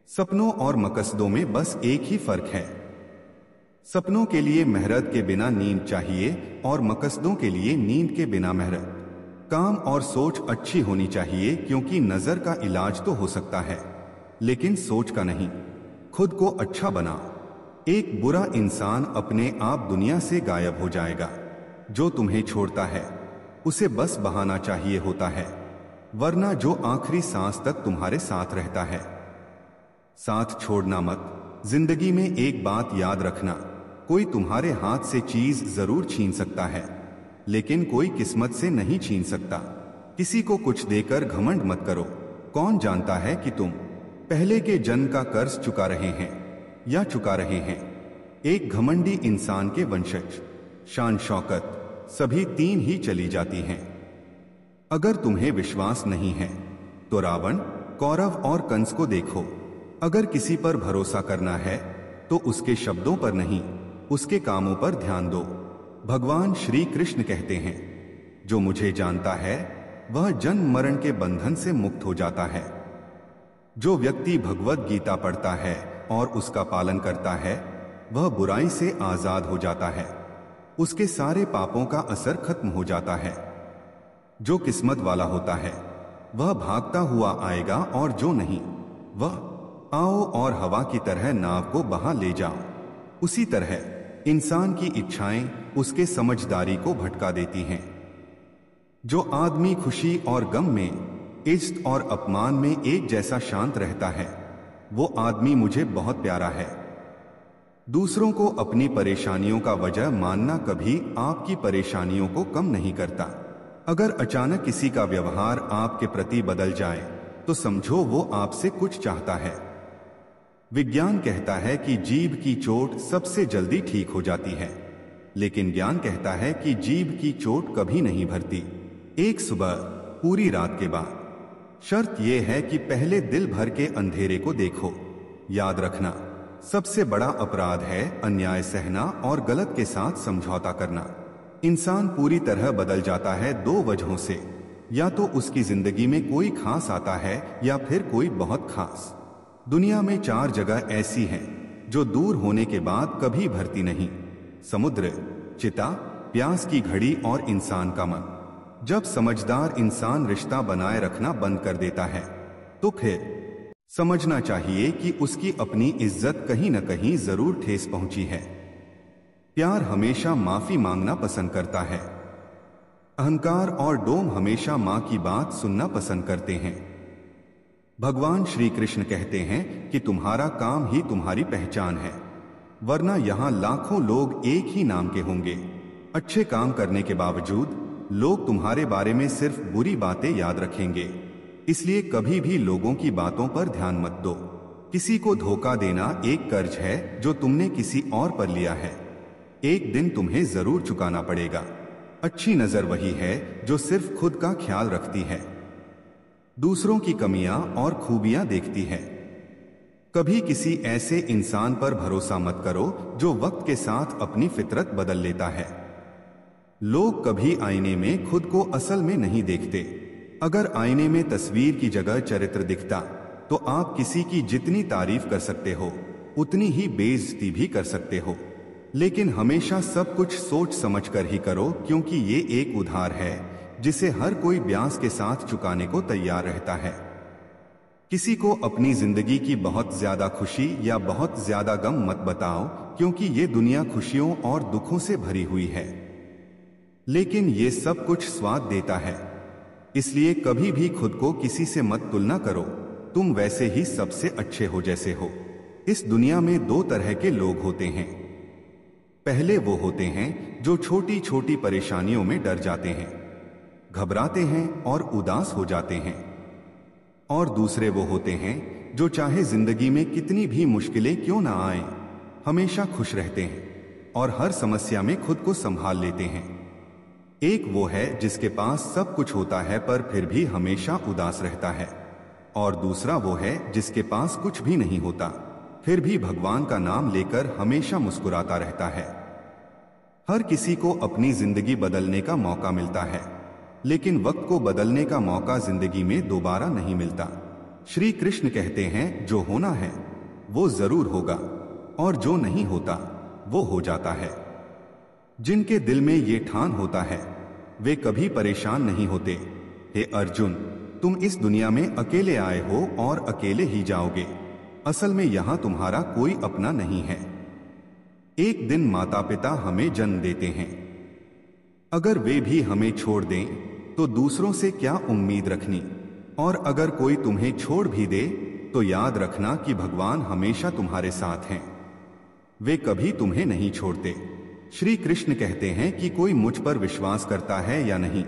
सपनों और मकसदों में बस एक ही फर्क है। सपनों के लिए मेहनत के बिना नींद चाहिए और मकसदों के लिए नींद के बिना मेहनत। काम और सोच अच्छी होनी चाहिए, क्योंकि नजर का इलाज तो हो सकता है लेकिन सोच का नहीं। खुद को अच्छा बनाओ। एक बुरा इंसान अपने आप दुनिया से गायब हो जाएगा। जो तुम्हें छोड़ता है उसे बस बहाना चाहिए होता है, वरना जो आखिरी सांस तक तुम्हारे साथ रहता है। साथ छोड़ना मत। जिंदगी में एक बात याद रखना, कोई तुम्हारे हाथ से चीज जरूर छीन सकता है लेकिन कोई किस्मत से नहीं छीन सकता। किसी को कुछ देकर घमंड मत करो। कौन जानता है कि तुम पहले के जन्म का कर्ज चुका रहे हैं या चुका रहे हैं। एक घमंडी इंसान के वंशज, शान शौकत सभी 3 ही चली जाती हैं। अगर तुम्हें विश्वास नहीं है तो रावण, कौरव और कंस को देखो। अगर किसी पर भरोसा करना है तो उसके शब्दों पर नहीं, उसके कामों पर ध्यान दो। भगवान श्री कृष्ण कहते हैं, जो मुझे जानता है वह जन्म मरण के बंधन से मुक्त हो जाता है। जो व्यक्ति भगवत गीता पढ़ता है और उसका पालन करता है वह बुराई से आजाद हो जाता है। उसके सारे पापों का असर खत्म हो जाता है। जो किस्मत वाला होता है वह भागता हुआ आएगा, और जो नहीं वह आओ और हवा की तरह नाव को बहा ले जाओ। उसी तरह इंसान की इच्छाएं उसके समझदारी को भटका देती हैं। जो आदमी खुशी और गम में, इज्जत और अपमान में एक जैसा शांत रहता है वो आदमी मुझे बहुत प्यारा है। दूसरों को अपनी परेशानियों का वजह मानना कभी आपकी परेशानियों को कम नहीं करता। अगर अचानक किसी का व्यवहार आपके प्रति बदल जाए तो समझो वो आपसे कुछ चाहता है। विज्ञान कहता है कि जीभ की चोट सबसे जल्दी ठीक हो जाती है, लेकिन ज्ञान कहता है कि जीभ की चोट कभी नहीं भरती, एक सुबह पूरी रात के बाद। शर्त यह है कि पहले दिल भर के अंधेरे को देखो। याद रखना, सबसे बड़ा अपराध है अन्याय सहना और गलत के साथ समझौता करना। इंसान पूरी तरह बदल जाता है 2 वजहों से, या तो उसकी जिंदगी में कोई खास आता है या फिर कोई बहुत खास। दुनिया में 4 जगह ऐसी हैं जो दूर होने के बाद कभी भरती नहीं: समुद्र, चिता, प्यास की घड़ी और इंसान का मन। जब समझदार इंसान रिश्ता बनाए रखना बंद कर देता है तो फिर समझना चाहिए कि उसकी अपनी इज्जत कहीं न कहीं जरूर ठेस पहुंची है। प्यार हमेशा माफी मांगना पसंद करता है। अहंकार और डोम हमेशा मां की बात सुनना पसंद करते हैं। भगवान श्री कृष्ण कहते हैं कि तुम्हारा काम ही तुम्हारी पहचान है, वरना यहां लाखों लोग एक ही नाम के होंगे। अच्छे काम करने के बावजूद लोग तुम्हारे बारे में सिर्फ बुरी बातें याद रखेंगे, इसलिए कभी भी लोगों की बातों पर ध्यान मत दो। किसी को धोखा देना एक कर्ज है जो तुमने किसी और पर लिया है, एक दिन तुम्हें जरूर चुकाना पड़ेगा। अच्छी नजर वही है जो सिर्फ खुद का ख्याल रखती है, दूसरों की कमियां और खूबियां देखती है। कभी किसी ऐसे इंसान पर भरोसा मत करो जो वक्त के साथ अपनी फितरत बदल लेता है। लोग कभी आईने में खुद को असल में नहीं देखते। अगर आईने में तस्वीर की जगह चरित्र दिखता तो आप किसी की जितनी तारीफ कर सकते हो उतनी ही बेइज्जती भी कर सकते हो। लेकिन हमेशा सब कुछ सोच समझ कर ही करो, क्योंकि ये एक उधार है जिसे हर कोई ब्याज के साथ चुकाने को तैयार रहता है। किसी को अपनी जिंदगी की बहुत ज्यादा खुशी या बहुत ज्यादा गम मत बताओ, क्योंकि ये दुनिया खुशियों और दुखों से भरी हुई है, लेकिन ये सब कुछ स्वाद देता है। इसलिए कभी भी खुद को किसी से मत तुलना करो, तुम वैसे ही सबसे अच्छे हो जैसे हो। इस दुनिया में दो तरह के लोग होते हैं। पहले वो होते हैं जो छोटी छोटी परेशानियों में डर जाते हैं, घबराते हैं और उदास हो जाते हैं, और दूसरे वो होते हैं जो चाहे जिंदगी में कितनी भी मुश्किलें क्यों ना आए, हमेशा खुश रहते हैं और हर समस्या में खुद को संभाल लेते हैं। एक वो है जिसके पास सब कुछ होता है पर फिर भी हमेशा उदास रहता है, और दूसरा वो है जिसके पास कुछ भी नहीं होता फिर भी भगवान का नाम लेकर हमेशा मुस्कुराता रहता है। हर किसी को अपनी जिंदगी बदलने का मौका मिलता है, लेकिन वक्त को बदलने का मौका जिंदगी में दोबारा नहीं मिलता। श्री कृष्ण कहते हैं जो होना है वो जरूर होगा, और जो नहीं होता वो हो जाता है। जिनके दिल में ये ठान होता है वे कभी परेशान नहीं होते। हे अर्जुन, तुम इस दुनिया में अकेले आए हो और अकेले ही जाओगे। असल में यहाँ तुम्हारा कोई अपना नहीं है। एक दिन माता पिता हमें जन्म देते हैं, अगर वे भी हमें छोड़ दें तो दूसरों से क्या उम्मीद रखनी। और अगर कोई तुम्हें छोड़ भी दे तो याद रखना कि भगवान हमेशा तुम्हारे साथ हैं, वे कभी तुम्हें नहीं छोड़ते। श्री कृष्ण कहते हैं कि कोई मुझ पर विश्वास करता है या नहीं,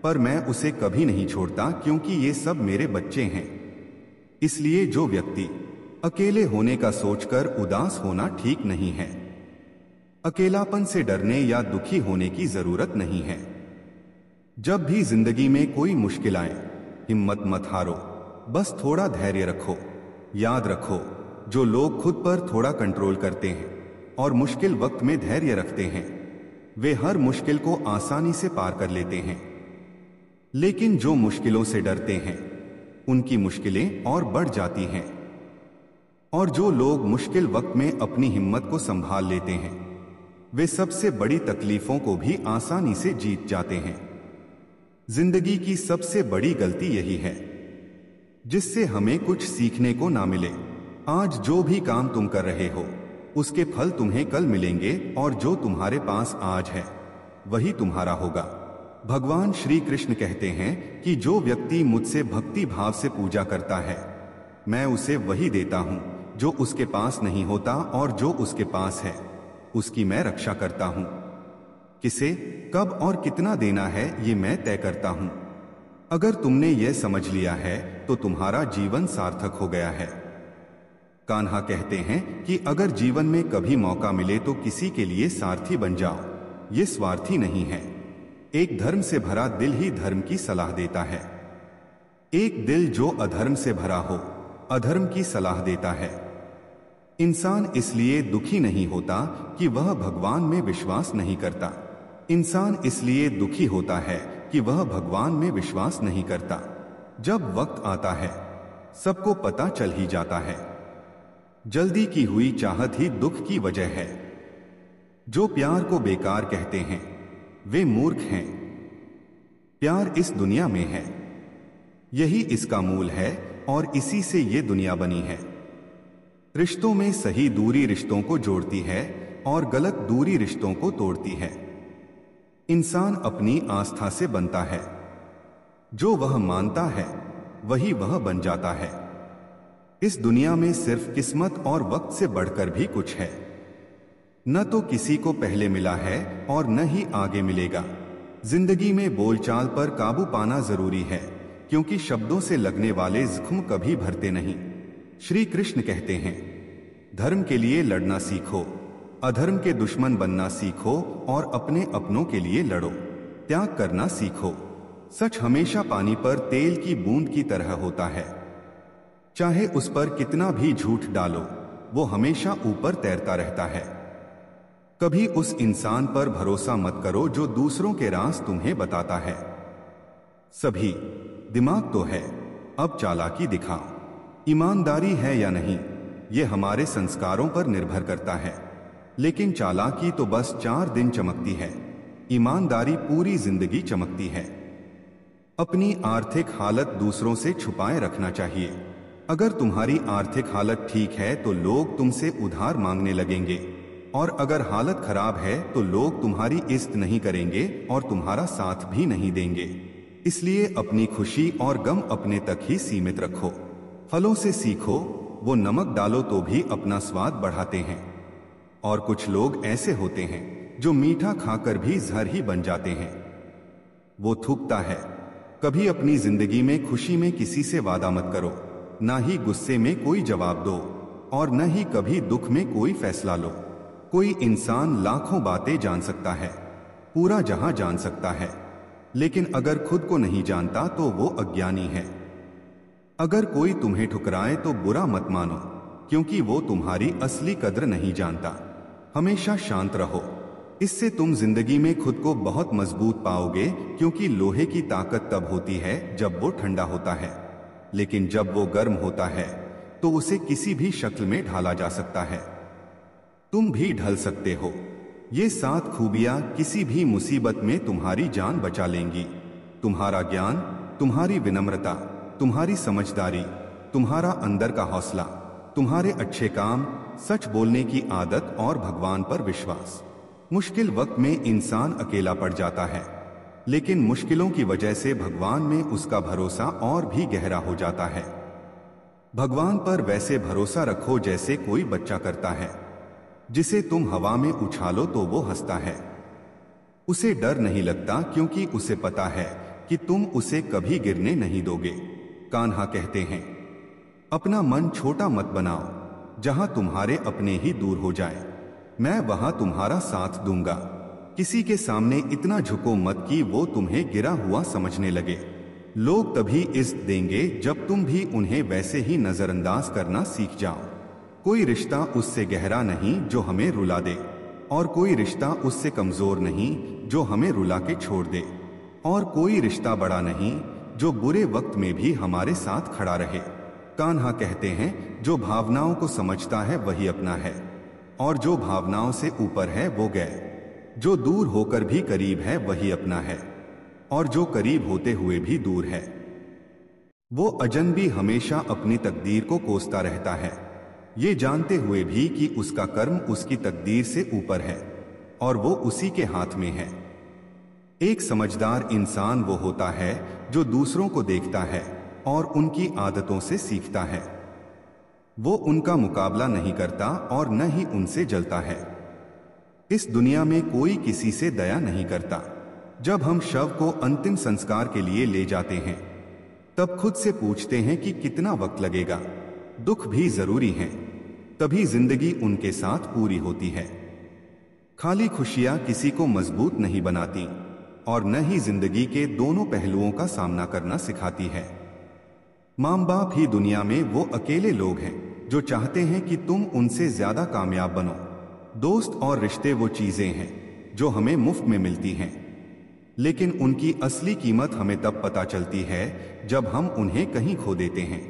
पर मैं उसे कभी नहीं छोड़ता, क्योंकि ये सब मेरे बच्चे हैं। इसलिए जो व्यक्ति अकेले होने का सोचकर उदास होना ठीक नहीं है। अकेलापन से डरने या दुखी होने की जरूरत नहीं है। जब भी जिंदगी में कोई मुश्किल आए हिम्मत मत हारो, बस थोड़ा धैर्य रखो। याद रखो, जो लोग खुद पर थोड़ा कंट्रोल करते हैं और मुश्किल वक्त में धैर्य रखते हैं वे हर मुश्किल को आसानी से पार कर लेते हैं। लेकिन जो मुश्किलों से डरते हैं उनकी मुश्किलें और बढ़ जाती हैं। और जो लोग मुश्किल वक्त में अपनी हिम्मत को संभाल लेते हैं वे सबसे बड़ी तकलीफों को भी आसानी से जीत जाते हैं। जिंदगी की सबसे बड़ी गलती यही है जिससे हमें कुछ सीखने को ना मिले। आज जो भी काम तुम कर रहे हो उसके फल तुम्हें कल मिलेंगे, और जो तुम्हारे पास आज है वही तुम्हारा होगा। भगवान श्री कृष्ण कहते हैं कि जो व्यक्ति मुझसे भक्ति भाव से पूजा करता है मैं उसे वही देता हूं जो उसके पास नहीं होता, और जो उसके पास है उसकी मैं रक्षा करता हूं। किसे कब और कितना देना है ये मैं तय करता हूं। अगर तुमने यह समझ लिया है तो तुम्हारा जीवन सार्थक हो गया है। कान्हा कहते हैं कि अगर जीवन में कभी मौका मिले तो किसी के लिए सारथी बन जाओ, ये स्वार्थी नहीं है। एक धर्म से भरा दिल ही धर्म की सलाह देता है। एक दिल जो अधर्म से भरा हो अधर्म की सलाह देता है। इंसान इसलिए दुखी नहीं होता कि वह भगवान में विश्वास नहीं करता, इंसान इसलिए दुखी होता है कि वह भगवान में विश्वास नहीं करता। जब वक्त आता है सबको पता चल ही जाता है। जल्दी की हुई चाहत ही दुख की वजह है। जो प्यार को बेकार कहते हैं वे मूर्ख हैं। प्यार इस दुनिया में है, यही इसका मूल है और इसी से ये दुनिया बनी है। रिश्तों में सही दूरी रिश्तों को जोड़ती है और गलत दूरी रिश्तों को तोड़ती है। इंसान अपनी आस्था से बनता है, जो वह मानता है वही वह बन जाता है। इस दुनिया में सिर्फ किस्मत और वक्त से बढ़कर भी कुछ है। न तो किसी को पहले मिला है और न ही आगे मिलेगा। जिंदगी में बोलचाल पर काबू पाना जरूरी है, क्योंकि शब्दों से लगने वाले जख्म कभी भरते नहीं। श्री कृष्ण कहते हैं, धर्म के लिए लड़ना सीखो, अधर्म के दुश्मन बनना सीखो और अपने अपनों के लिए लड़ो। त्याग करना सीखो। सच हमेशा पानी पर तेल की बूंद की तरह होता है। चाहे उस पर कितना भी झूठ डालो, वो हमेशा ऊपर तैरता रहता है। कभी उस इंसान पर भरोसा मत करो जो दूसरों के राज तुम्हें बताता है। सभी दिमाग तो है, अब चालाकी दिखाओ। ईमानदारी है या नहीं, ये हमारे संस्कारों पर निर्भर करता है। लेकिन चालाकी तो बस 4 दिन चमकती है, ईमानदारी पूरी जिंदगी चमकती है। अपनी आर्थिक हालत दूसरों से छुपाए रखना चाहिए। अगर तुम्हारी आर्थिक हालत ठीक है तो लोग तुमसे उधार मांगने लगेंगे, और अगर हालत खराब है तो लोग तुम्हारी इज्जत नहीं करेंगे और तुम्हारा साथ भी नहीं देंगे। इसलिए अपनी खुशी और गम अपने तक ही सीमित रखो। फलों से सीखो, वो नमक डालो तो भी अपना स्वाद बढ़ाते हैं। और कुछ लोग ऐसे होते हैं जो मीठा खाकर भी जहर ही बन जाते हैं। वो थूकता है। कभी अपनी जिंदगी में खुशी में किसी से वादा मत करो, ना ही गुस्से में कोई जवाब दो और न ही कभी दुख में कोई फैसला लो। कोई इंसान लाखों बातें जान सकता है, पूरा जहां जान सकता है, लेकिन अगर खुद को नहीं जानता तो वो अज्ञानी है। अगर कोई तुम्हें ठुकराए तो बुरा मत मानो, क्योंकि वो तुम्हारी असली कद्र नहीं जानता। हमेशा शांत रहो, इससे तुम जिंदगी में खुद को बहुत मजबूत पाओगे, क्योंकि लोहे की ताकत तब होती है जब वो ठंडा होता है, लेकिन जब वो गर्म होता है तो उसे किसी भी शक्ल में ढाला जा सकता है। तुम भी ढल सकते हो। ये 7 खूबियां किसी भी मुसीबत में तुम्हारी जान बचा लेंगी। तुम्हारा ज्ञान, तुम्हारी विनम्रता, तुम्हारी समझदारी, तुम्हारा अंदर का हौसला, तुम्हारे अच्छे काम, सच बोलने की आदत और भगवान पर विश्वास। मुश्किल वक्त में इंसान अकेला पड़ जाता है, लेकिन मुश्किलों की वजह से भगवान में उसका भरोसा और भी गहरा हो जाता है। भगवान पर वैसे भरोसा रखो जैसे कोई बच्चा करता है, जिसे तुम हवा में उछालो तो वो हंसता है। उसे डर नहीं लगता, क्योंकि उसे पता है कि तुम उसे कभी गिरने नहीं दोगे। कान्हा कहते हैं, अपना मन छोटा मत बनाओ, जहां तुम्हारे अपने ही दूर हो जाए, मैं वहां तुम्हारा साथ दूंगा। किसी के सामने इतना झुको मत कि वो तुम्हें गिरा हुआ समझने लगे। लोग तभी इज्जत देंगे जब तुम भी उन्हें वैसे ही नजरअंदाज करना सीख जाओ। कोई रिश्ता उससे गहरा नहीं जो हमें रुला दे, और कोई रिश्ता उससे कमजोर नहीं जो हमें रुला के छोड़ दे, और कोई रिश्ता बड़ा नहीं जो बुरे वक्त में भी हमारे साथ खड़ा रहे। कान्हा कहते हैं, जो भावनाओं को समझता है वही अपना है, और जो भावनाओं से ऊपर है वो गए। जो दूर होकर भी करीब है वही अपना है, और जो करीब होते हुए भी दूर है। वो अजनबी हमेशा अपनी तकदीर को कोसता रहता है, ये जानते हुए भी कि उसका कर्म उसकी तकदीर से ऊपर है और वो उसी के हाथ में है। एक समझदार इंसान वो होता है जो दूसरों को देखता है और उनकी आदतों से सीखता है। वो उनका मुकाबला नहीं करता और न ही उनसे जलता है। इस दुनिया में कोई किसी से दया नहीं करता। जब हम शव को अंतिम संस्कार के लिए ले जाते हैं, तब खुद से पूछते हैं कि कितना वक्त लगेगा। दुख भी जरूरी हैं, तभी जिंदगी उनके साथ पूरी होती है। खाली खुशियां किसी को मजबूत नहीं बनाती और न ही जिंदगी के दोनों पहलुओं का सामना करना सिखाती है। माँ बाप ही दुनिया में वो अकेले लोग हैं जो चाहते हैं कि तुम उनसे ज्यादा कामयाब बनो। दोस्त और रिश्ते वो चीजें हैं जो हमें मुफ्त में मिलती हैं, लेकिन उनकी असली कीमत हमें तब पता चलती है जब हम उन्हें कहीं खो देते हैं।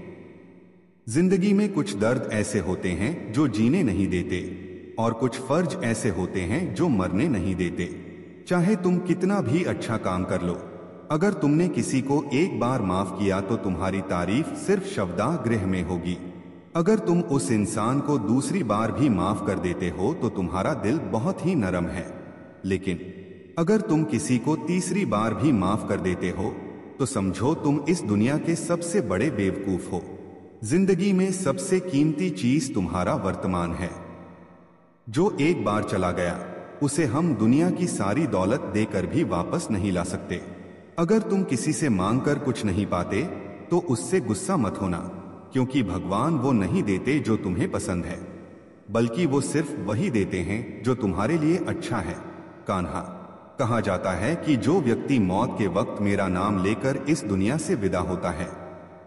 जिंदगी में कुछ दर्द ऐसे होते हैं जो जीने नहीं देते, और कुछ फर्ज ऐसे होते हैं जो मरने नहीं देते। चाहे तुम कितना भी अच्छा काम कर लो, अगर तुमने किसी को एक बार माफ किया तो तुम्हारी तारीफ सिर्फ शब्दागृह में होगी। अगर तुम उस इंसान को दूसरी बार भी माफ कर देते हो तो तुम्हारा दिल बहुत ही नरम है। लेकिन अगर तुम किसी को तीसरी बार भी माफ कर देते हो तो समझो तुम इस दुनिया के सबसे बड़े बेवकूफ हो। जिंदगी में सबसे कीमती चीज तुम्हारा वर्तमान है। जो एक बार चला गया उसे हम दुनिया की सारी दौलत देकर भी वापस नहीं ला सकते। अगर तुम किसी से मांगकर कुछ नहीं पाते तो उससे गुस्सा मत होना, क्योंकि भगवान वो नहीं देते जो तुम्हें पसंद है, बल्कि वो सिर्फ वही देते हैं जो तुम्हारे लिए अच्छा है। कान्हा, कहा जाता है कि जो व्यक्ति मौत के वक्त मेरा नाम लेकर इस दुनिया से विदा होता है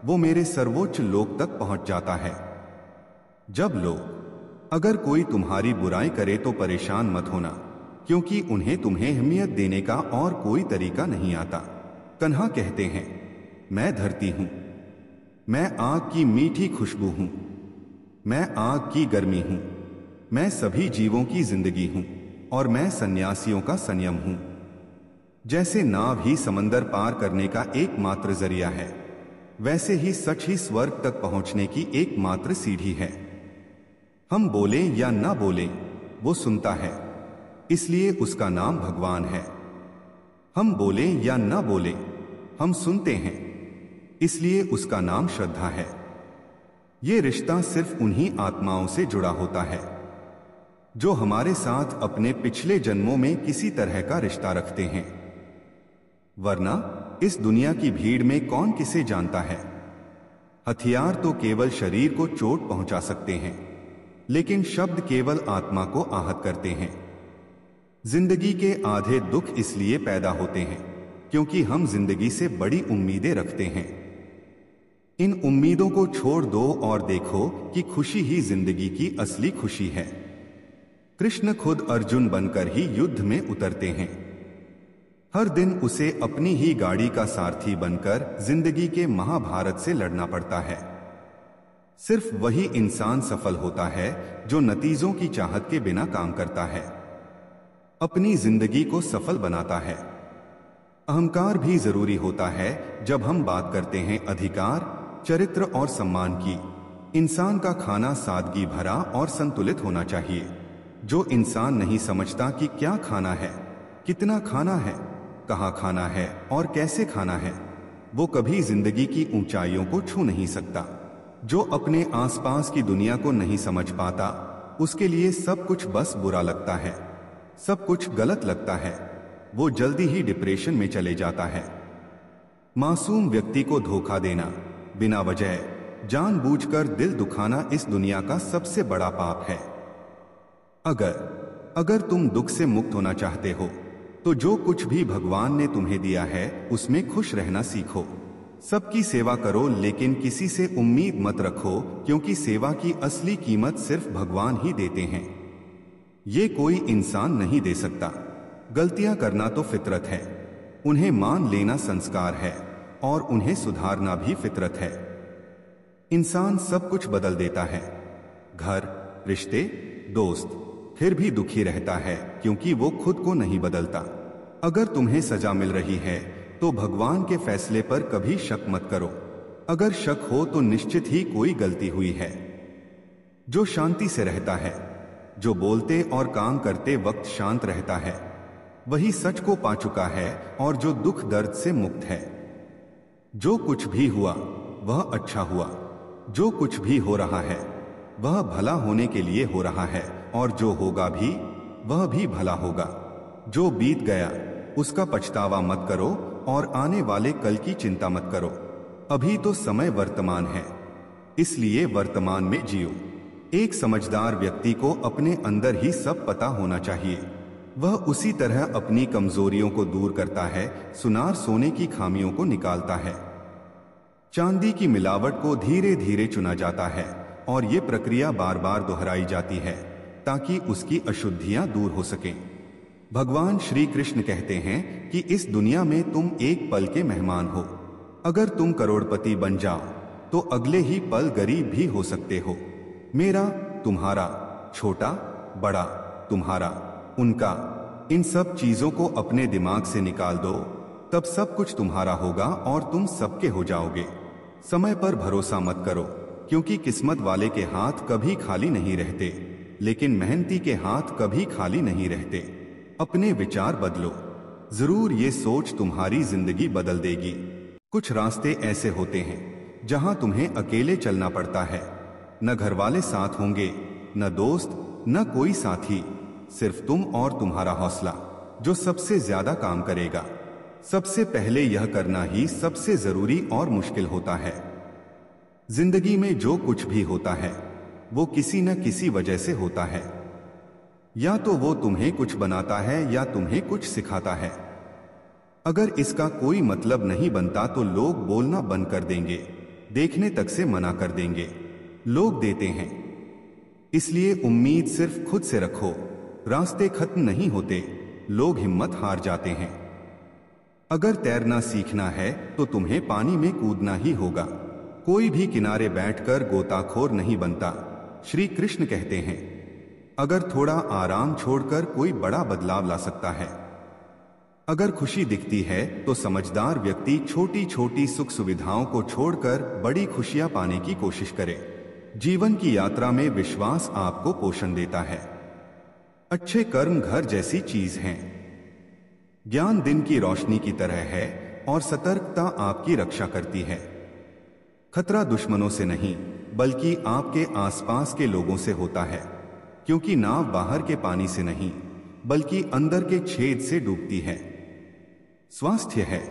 वो मेरे सर्वोच्च लोक तक पहुंच जाता है। जब लोग अगर कोई तुम्हारी बुराई करे तो परेशान मत होना, क्योंकि उन्हें तुम्हें अहमियत देने का और कोई तरीका नहीं आता। कन्हा कहते हैं, मैं धरती हूं, मैं आग की मीठी खुशबू हूं, मैं आग की गर्मी हूं, मैं सभी जीवों की जिंदगी हूं और मैं सन्यासियों का संयम हूं। जैसे नाव ही समंदर पार करने का एकमात्र जरिया है, वैसे ही सच ही स्वर्ग तक पहुंचने की एकमात्र सीढ़ी है। हम बोले या ना बोले वो सुनता है, इसलिए उसका नाम भगवान है। हम बोले या ना बोले हम सुनते हैं, इसलिए उसका नाम श्रद्धा है। ये रिश्ता सिर्फ उन्हीं आत्माओं से जुड़ा होता है जो हमारे साथ अपने पिछले जन्मों में किसी तरह का रिश्ता रखते हैं। वरना इस दुनिया की भीड़ में कौन किसे जानता है। हथियार तो केवल शरीर को चोट पहुंचा सकते हैं, लेकिन शब्द केवल आत्मा को आहत करते हैं। जिंदगी के आधे दुख इसलिए पैदा होते हैं क्योंकि हम जिंदगी से बड़ी उम्मीदें रखते हैं। इन उम्मीदों को छोड़ दो और देखो कि खुशी ही जिंदगी की असली खुशी है। कृष्ण खुद अर्जुन बनकर ही युद्ध में उतरते हैं। हर दिन उसे अपनी ही गाड़ी का सारथी बनकर जिंदगी के महाभारत से लड़ना पड़ता है। सिर्फ वही इंसान सफल होता है जो नतीजों की चाहत के बिना काम करता है, अपनी जिंदगी को सफल बनाता है। अहंकार भी जरूरी होता है जब हम बात करते हैं अधिकार, चरित्र और सम्मान की। इंसान का खाना सादगी भरा और संतुलित होना चाहिए। जो इंसान नहीं समझता कि क्या खाना है, कितना खाना है, कहाँ खाना है और कैसे खाना है, वो कभी जिंदगी की ऊंचाइयों को छू नहीं सकता। जो अपने आसपास की दुनिया को नहीं समझ पाता, उसके लिए सब कुछ बस बुरा लगता है, सब कुछ गलत लगता है। वो जल्दी ही डिप्रेशन में चले जाता है। मासूम व्यक्ति को धोखा देना, बिना वजह जानबूझकर दिल दुखाना इस दुनिया का सबसे बड़ा पाप है। अगर तुम दुख से मुक्त होना चाहते हो तो जो कुछ भी भगवान ने तुम्हें दिया है उसमें खुश रहना सीखो। सबकी सेवा करो, लेकिन किसी से उम्मीद मत रखो, क्योंकि सेवा की असली कीमत सिर्फ भगवान ही देते हैं। ये कोई इंसान नहीं दे सकता। गलतियां करना तो फितरत है, उन्हें मान लेना संस्कार है और उन्हें सुधारना भी फितरत है। इंसान सब कुछ बदल देता है, घर, रिश्ते, दोस्त, फिर भी दुखी रहता है क्योंकि वो खुद को नहीं बदलता। अगर तुम्हें सजा मिल रही है तो भगवान के फैसले पर कभी शक मत करो। अगर शक हो तो निश्चित ही कोई गलती हुई है। जो शांति से रहता है, जो बोलते और काम करते वक्त शांत रहता है, वही सच को पा चुका है और जो दुख दर्द से मुक्त है। जो कुछ भी हुआ वह अच्छा हुआ, जो कुछ भी हो रहा है वह भला होने के लिए हो रहा है, और जो होगा भी वह भी भला होगा। जो बीत गया उसका पछतावा मत करो और आने वाले कल की चिंता मत करो। अभी तो समय वर्तमान है, इसलिए वर्तमान में जियो। एक समझदार व्यक्ति को अपने अंदर ही सब पता होना चाहिए। वह उसी तरह अपनी कमजोरियों को दूर करता है, सुनार सोने की खामियों को निकालता है। चांदी की मिलावट को धीरे धीरे चुना जाता है और ये प्रक्रिया बार बार दोहराई जाती है ताकि उसकी अशुद्धियां दूर हो सकें। भगवान श्री कृष्ण कहते हैं कि इस दुनिया में तुम एक पल के मेहमान हो। अगर तुम करोड़पति बन जाओ तो अगले ही पल गरीब भी हो सकते हो। मेरा, तुम्हारा, छोटा, बड़ा, तुम्हारा, उनका, इन सब चीजों को अपने दिमाग से निकाल दो तब सब कुछ तुम्हारा होगा और तुम सबके हो जाओगे। समय पर भरोसा मत करो, क्योंकि किस्मत वाले के हाथ कभी खाली नहीं रहते, लेकिन मेहनती के हाथ कभी खाली नहीं रहते। अपने विचार बदलो, जरूर ये सोच तुम्हारी जिंदगी बदल देगी। कुछ रास्ते ऐसे होते हैं जहां तुम्हें अकेले चलना पड़ता है। न घर वाले साथ होंगे, न दोस्त, न कोई साथी, सिर्फ तुम और तुम्हारा हौसला, जो सबसे ज्यादा काम करेगा। सबसे पहले यह करना ही सबसे जरूरी और मुश्किल होता है। जिंदगी में जो कुछ भी होता है वो किसी न किसी वजह से होता है। या तो वो तुम्हें कुछ बनाता है या तुम्हें कुछ सिखाता है। अगर इसका कोई मतलब नहीं बनता तो लोग बोलना बंद कर देंगे, देखने तक से मना कर देंगे। लोग देते हैं, इसलिए उम्मीद सिर्फ खुद से रखो। रास्ते खत्म नहीं होते, लोग हिम्मत हार जाते हैं। अगर तैरना सीखना है तो तुम्हें पानी में कूदना ही होगा। कोई भी किनारे बैठकर गोताखोर नहीं बनता। श्री कृष्ण कहते हैं, अगर थोड़ा आराम छोड़कर कोई बड़ा बदलाव ला सकता है। अगर खुशी दिखती है तो समझदार व्यक्ति छोटी छोटी सुख सुविधाओं को छोड़कर बड़ी खुशियां पाने की कोशिश करे। जीवन की यात्रा में विश्वास आपको पोषण देता है। अच्छे कर्म घर जैसी चीज हैं। ज्ञान दिन की रोशनी की तरह है और सतर्कता आपकी रक्षा करती है। खतरा दुश्मनों से नहीं, बल्कि आपके आसपास के लोगों से होता है, क्योंकि नाव बाहर के पानी से नहीं, बल्कि अंदर के छेद से डूबती है। स्वास्थ्य है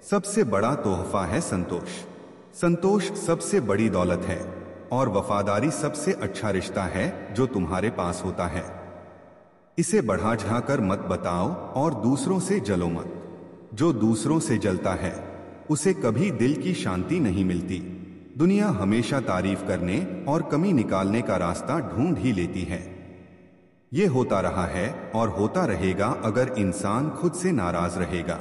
सबसे बड़ा तोहफा है। संतोष, संतोष सबसे बड़ी दौलत है, और वफादारी सबसे अच्छा रिश्ता है जो तुम्हारे पास होता है। इसे बढ़ा चढ़ाकर मत बताओ और दूसरों से जलो मत। जो दूसरों से जलता है उसे कभी दिल की शांति नहीं मिलती। दुनिया हमेशा तारीफ करने और कमी निकालने का रास्ता ढूंढ ही लेती है। ये होता रहा है और होता रहेगा अगर इंसान खुद से नाराज रहेगा।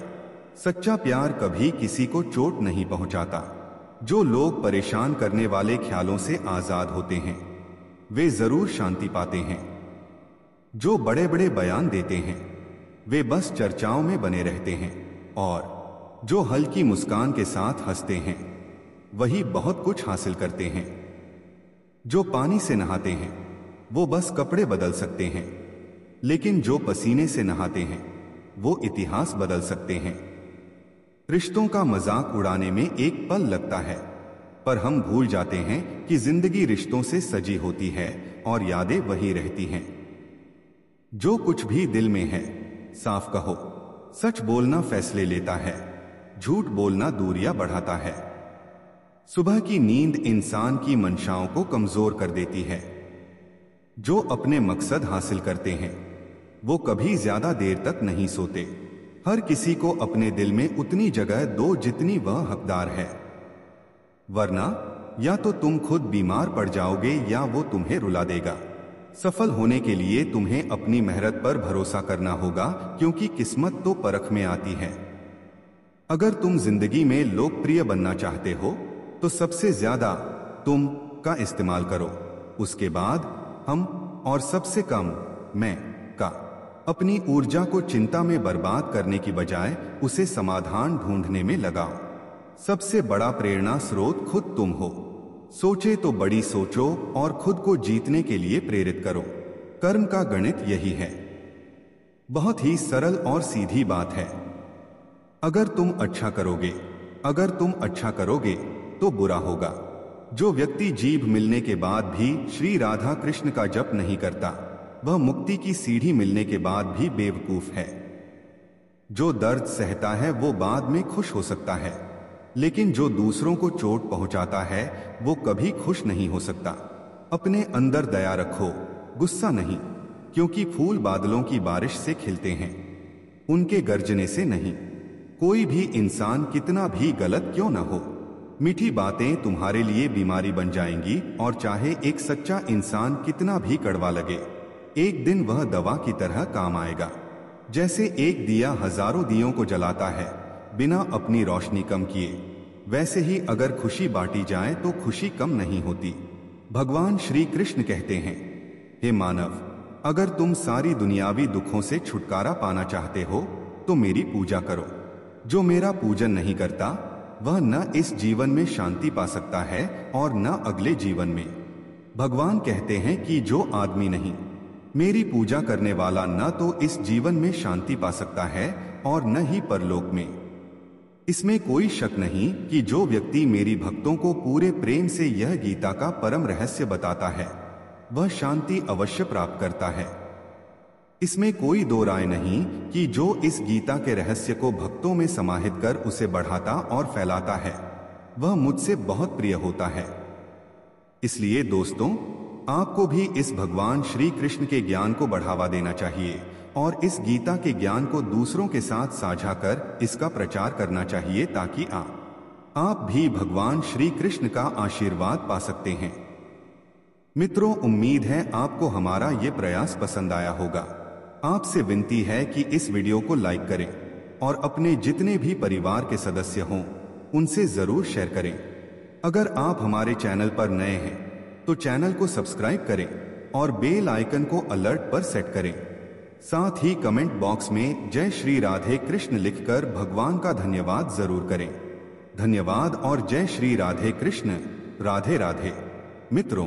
सच्चा प्यार कभी किसी को चोट नहीं पहुंचाता। जो लोग परेशान करने वाले ख्यालों से आजाद होते हैं वे जरूर शांति पाते हैं। जो बड़े बड़े बयान देते हैं वे बस चर्चाओं में बने रहते हैं, और जो हल्की मुस्कान के साथ हंसते हैं वही बहुत कुछ हासिल करते हैं। जो पानी से नहाते हैं वो बस कपड़े बदल सकते हैं, लेकिन जो पसीने से नहाते हैं वो इतिहास बदल सकते हैं। रिश्तों का मजाक उड़ाने में एक पल लगता है, पर हम भूल जाते हैं कि जिंदगी रिश्तों से सजी होती है और यादें वही रहती हैं। जो कुछ भी दिल में है साफ कहो। सच बोलना फैसले लेता है, झूठ बोलना दूरियां बढ़ाता है। सुबह की नींद इंसान की मंशाओं को कमजोर कर देती है। जो अपने मकसद हासिल करते हैं वो कभी ज्यादा देर तक नहीं सोते। हर किसी को अपने दिल में उतनी जगह दो जितनी वह हकदार है, वरना या तो तुम खुद बीमार पड़ जाओगे या वो तुम्हें रुला देगा। सफल होने के लिए तुम्हें अपनी मेहनत पर भरोसा करना होगा, क्योंकि किस्मत तो परख में आती है। अगर तुम जिंदगी में लोकप्रिय बनना चाहते हो तो सबसे ज्यादा तुम का इस्तेमाल करो, उसके बाद हम, और सबसे कम मैं का। अपनी ऊर्जा को चिंता में बर्बाद करने की बजाय उसे समाधान ढूंढने में लगाओ। सबसे बड़ा प्रेरणा स्रोत खुद तुम हो। सोचे तो बड़ी सोचो और खुद को जीतने के लिए प्रेरित करो। कर्म का गणित यही है। बहुत ही सरल और सीधी बात है। अगर तुम अच्छा करोगे तो बुरा होगा। जो व्यक्ति जीभ मिलने के बाद भी श्री राधा कृष्ण का जप नहीं करता वह मुक्ति की सीढ़ी मिलने के बाद भी बेवकूफ है। जो दर्द सहता है वो बाद में खुश हो सकता है, लेकिन जो दूसरों को चोट पहुंचाता है वो कभी खुश नहीं हो सकता। अपने अंदर दया रखो, गुस्सा नहीं, क्योंकि फूल बादलों की बारिश से खिलते हैं, उनके गरजने से नहीं। कोई भी इंसान कितना भी गलत क्यों न हो, मीठी बातें तुम्हारे लिए बीमारी बन जाएंगी, और चाहे एक सच्चा इंसान कितना भी कड़वा लगे, एक दिन वह दवा की तरह काम आएगा। जैसे एक दिया हजारों दियों को जलाता है बिना अपनी रोशनी कम किए, वैसे ही अगर खुशी बांटी जाए तो खुशी कम नहीं होती। भगवान श्री कृष्ण कहते हैं, हे मानव, अगर तुम सारी दुनियावी दुखों से छुटकारा पाना चाहते हो तो मेरी पूजा करो। जो मेरा पूजन नहीं करता वह न इस जीवन में शांति पा सकता है और न अगले जीवन में। भगवान कहते हैं कि जो आदमी नहीं मेरी पूजा करने वाला न तो इस जीवन में शांति पा सकता है और न ही परलोक में। इसमें कोई शक नहीं कि जो व्यक्ति मेरी भक्तों को पूरे प्रेम से यह गीता का परम रहस्य बताता है वह शांति अवश्य प्राप्त करता है। इसमें कोई दो राय नहीं कि जो इस गीता के रहस्य को भक्तों में समाहित कर उसे बढ़ाता और फैलाता है वह मुझसे बहुत प्रिय होता है। इसलिए दोस्तों, आपको भी इस भगवान श्री कृष्ण के ज्ञान को बढ़ावा देना चाहिए और इस गीता के ज्ञान को दूसरों के साथ साझा कर इसका प्रचार करना चाहिए ताकि आप भी भगवान श्री कृष्ण का आशीर्वाद पा सकते हैं। मित्रों, उम्मीद है आपको हमारा ये प्रयास पसंद आया होगा। आपसे विनती है कि इस वीडियो को लाइक करें और अपने जितने भी परिवार के सदस्य हों उनसे जरूर शेयर करें। अगर आप हमारे चैनल पर नए हैं तो चैनल को सब्सक्राइब करें और बेल आइकन को अलर्ट पर सेट करें। साथ ही कमेंट बॉक्स में जय श्री राधे कृष्ण लिखकर भगवान का धन्यवाद जरूर करें। धन्यवाद और जय श्री राधे कृष्ण। राधे राधे। मित्रों,